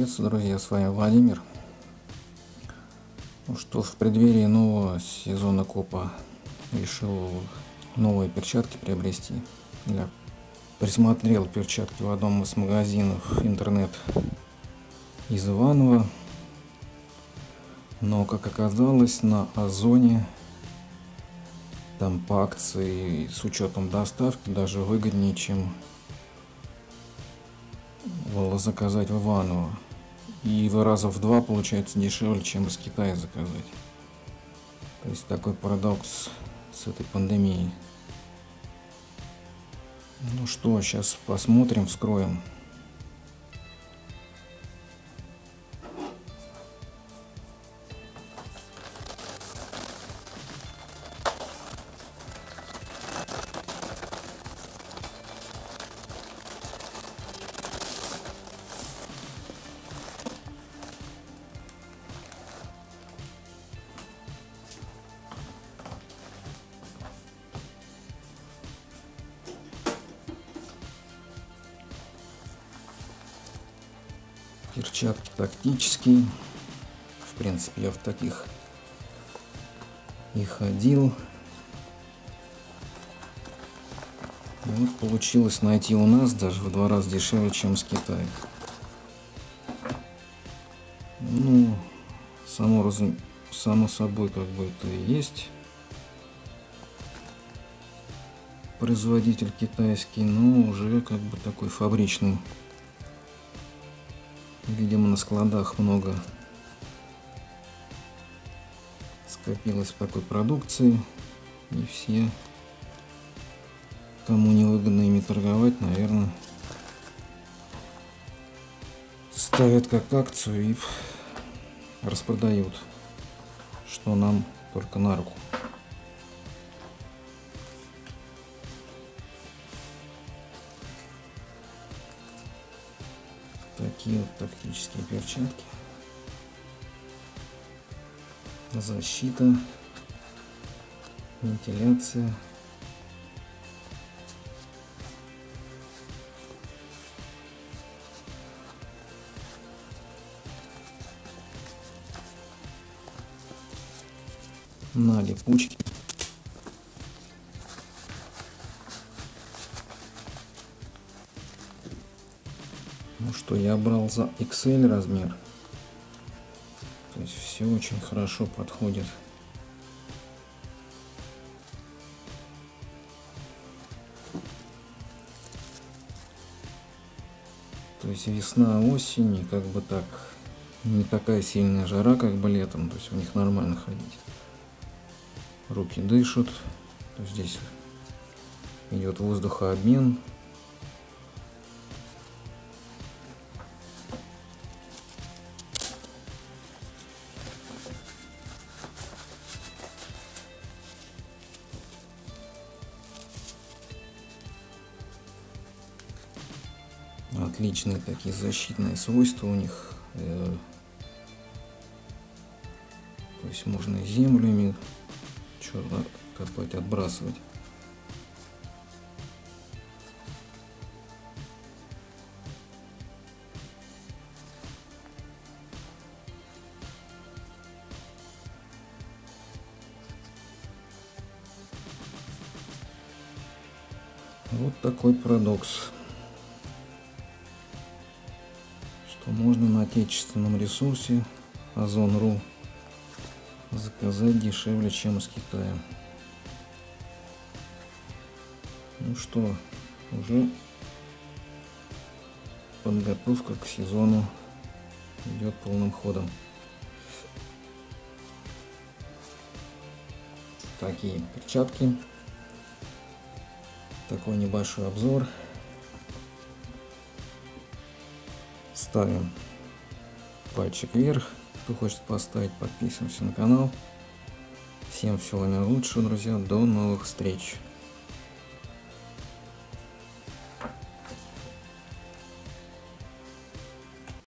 Приветствую, друзья, с вами Владимир. Ну что, в преддверии нового сезона копа решил новые перчатки приобрести. Я присмотрел перчатки в одном из магазинов интернет из Иваново, но, как оказалось, на Озоне там по акции с учетом доставки даже выгоднее, чем было заказать в Иваново. И раза в 2 получается дешевле, чем из Китая заказать. То есть такой парадокс с этой пандемией. Ну что, сейчас посмотрим, вскроем. Перчатки тактические. В принципе, я в таких и ходил. И вот получилось найти у нас даже в 2 раза дешевле, чем с Китая. Ну, само собой, как бы это и есть. Производитель китайский, но уже как бы такой фабричный. Видимо, на складах много скопилось такой продукции, и все, кому невыгодно ими торговать, наверное, ставят как акцию и распродают, что нам только на руку. Такие вот тактические перчатки. Защита, вентиляция. На липучке. Ну что, я брал за XL размер. То есть все очень хорошо подходит. То есть весна, осень, и как бы так, не такая сильная жара, как бы летом. То есть в них нормально ходить. Руки дышат. То есть здесь идет воздухообмен. Отличные такие защитные свойства у них. То есть можно и землю ими что-то копать, отбрасывать. Вот такой парадокс, что можно на отечественном ресурсе Озон.ру заказать дешевле, чем из Китая. Ну что, уже подготовка к сезону идет полным ходом. Такие перчатки. Такой небольшой обзор. Ставим пальчик вверх. Кто хочет поставить, подписываемся на канал. Всем всего наилучшего, друзья. До новых встреч.